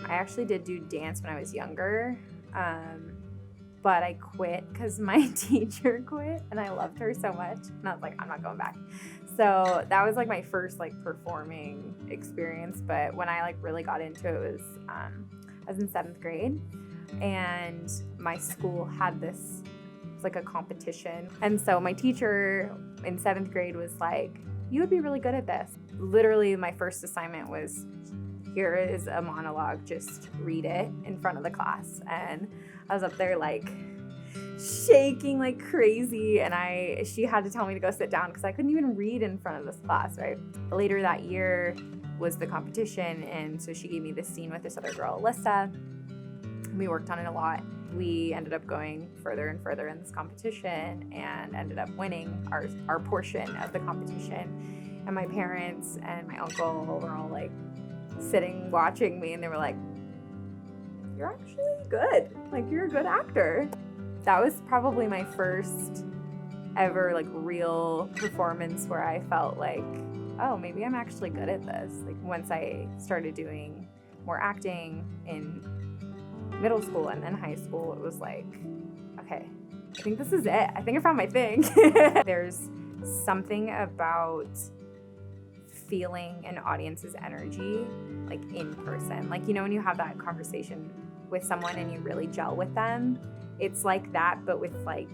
I actually did do dance when I was younger, but I quit because my teacher quit and I loved her so much. And I was like, I'm not going back. So that was like my first like performing experience. But when I like really got into it was, I was in 7th grade and my school had this, it was like a competition. And so my teacher in 7th grade was like, you would be really good at this. Literally my first assignment was, here is a monologue, just read it in front of the class. And I was up there like shaking like crazy, and she had to tell me to go sit down because I couldn't even read in front of this class, right? Later that year was the competition, and so she gave me this scene with this other girl, Alyssa. We worked on it a lot. We ended up going further and further in this competition and ended up winning our portion of the competition. And my parents and my uncle were all like sitting watching me, and they were like, you're actually good, like you're a good actor. That was probably my first ever like real performance where I felt like, oh, maybe I'm actually good at this. Like once I started doing more acting in middle school and then high school, it was like, okay, I think this is it. I think I found my thing. There's something about feeling an audience's energy like in person. Like, you know, when you have that conversation with someone and you really gel with them, it's like that, but with like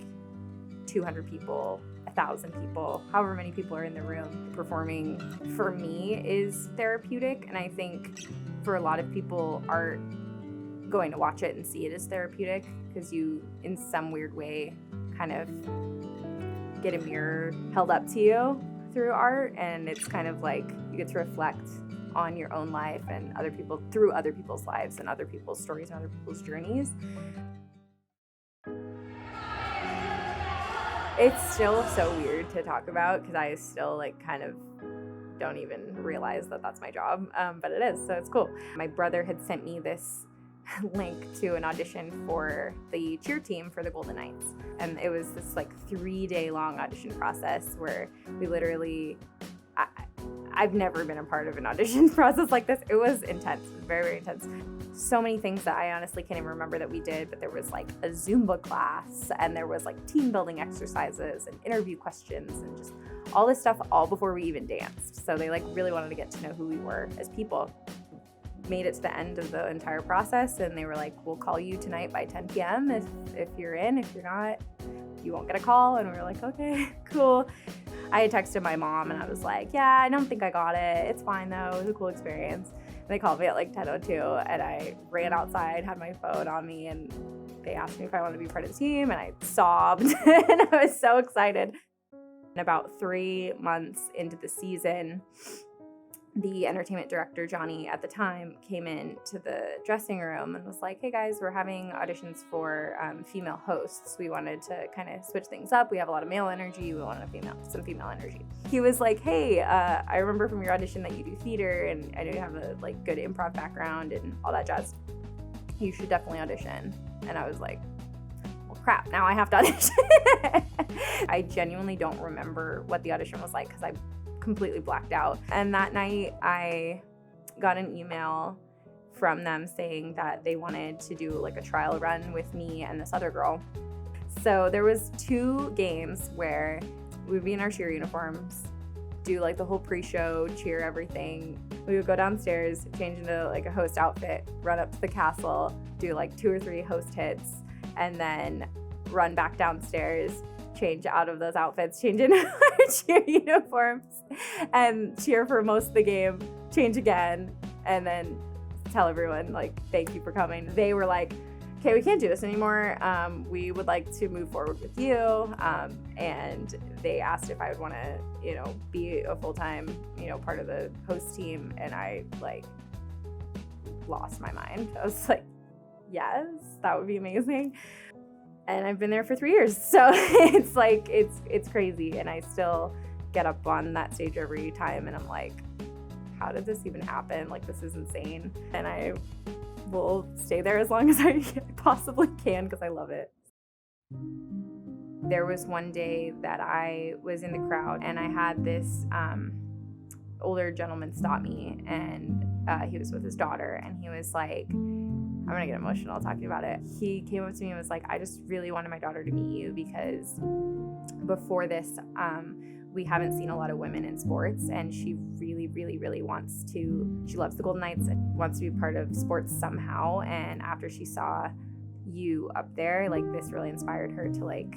200 people, 1,000 people, however many people are in the room. Performing for me is therapeutic, and I think for a lot of people art, going to watch it and see it as therapeutic because you, in some weird way, kind of get a mirror held up to you through art, and it's kind of like you get to reflect on your own life and other people through other people's lives and other people's stories and other people's journeys. It's still so weird to talk about because I still like kind of don't even realize that that's my job, but it is, so it's cool. My brother had sent me this link to an audition for the cheer team for the Golden Knights, and it was this like 3-day long audition process where we literally, I've never been a part of an audition process like this. It was intense. It was very, very intense. So many things that I honestly can't even remember that we did, but there was like a Zumba class, and there was like team building exercises and interview questions and just all this stuff all before we even danced. So they like really wanted to get to know who we were as people. Made it to the end of the entire process, and they were like, we'll call you tonight by 10 p.m. if you're in. If you're not, you won't get a call. And we were like, okay, cool. I had texted my mom and I was like, yeah, I don't think I got it. It's fine though. It was a cool experience. And they called me at like 10:02, and I ran outside, had my phone on me, and they asked me if I wanted to be part of the team, and I sobbed and I was so excited. And about 3 months into the season, the entertainment director, Johnny, at the time, came in to the dressing room and was like, hey guys, we're having auditions for female hosts. We wanted to kind of switch things up. We have a lot of male energy. We wanted some female energy. He was like, hey, I remember from your audition that you do theater, and I know you have a like good improv background and all that jazz. You should definitely audition. And I was like, well, crap, now I have to audition. I genuinely don't remember what the audition was like because I completely blacked out. And that night I got an email from them saying that they wanted to do like a trial run with me and this other girl. So there was 2 games where we would be in our cheer uniforms, do like the whole pre-show, cheer everything. We would go downstairs, change into like a host outfit, run up to the castle, do like 2 or 3 host hits, and then run back downstairs, change out of those outfits, change into our cheer uniforms, and cheer for most of the game, change again, and then tell everyone like, thank you for coming. They were like, okay, we can't do this anymore. We would like to move forward with you. And they asked if I would want to, be a full-time, part of the host team. And I like lost my mind. I was like, yes, that would be amazing. And I've been there for 3 years. So it's like, it's crazy. And I still get up on that stage every time and I'm like, how did this even happen? Like, this is insane. And I will stay there as long as I possibly can because I love it. There was one day that I was in the crowd and I had this older gentleman stop me, and he was with his daughter, and he was like, I'm gonna get emotional talking about it. He came up to me and was like, I just really wanted my daughter to meet you because before this, we haven't seen a lot of women in sports, and she really, really, really wants to, she loves the Golden Knights and wants to be part of sports somehow. And after she saw you up there, like, this really inspired her to like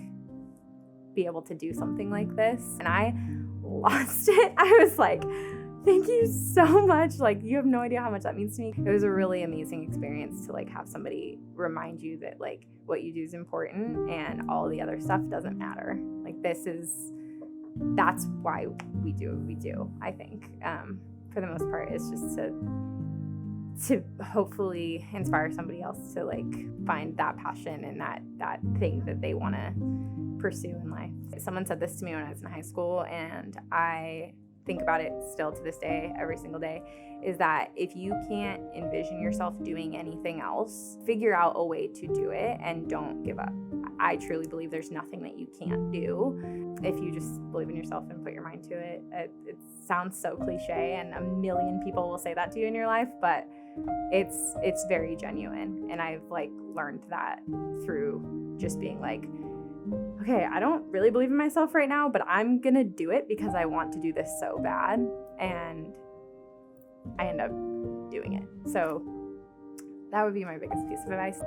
be able to do something like this. And I lost it. I was like, thank you so much. Like, you have no idea how much that means to me. It was a really amazing experience to like have somebody remind you that like what you do is important and all the other stuff doesn't matter. Like, that's why we do what we do, I think. For the most part, it's just to hopefully inspire somebody else to like find that passion and that thing that they want to pursue in life. Someone said this to me when I was in high school, and I think about it still to this day, every single day, is that if you can't envision yourself doing anything else, figure out a way to do it and don't give up. I truly believe there's nothing that you can't do if you just believe in yourself and put your mind to it. It sounds so cliche, and a million people will say that to you in your life, but it's very genuine. And I've like learned that through just being like, okay, I don't really believe in myself right now, but I'm gonna do it because I want to do this so bad. And I end up doing it. So that would be my biggest piece of advice.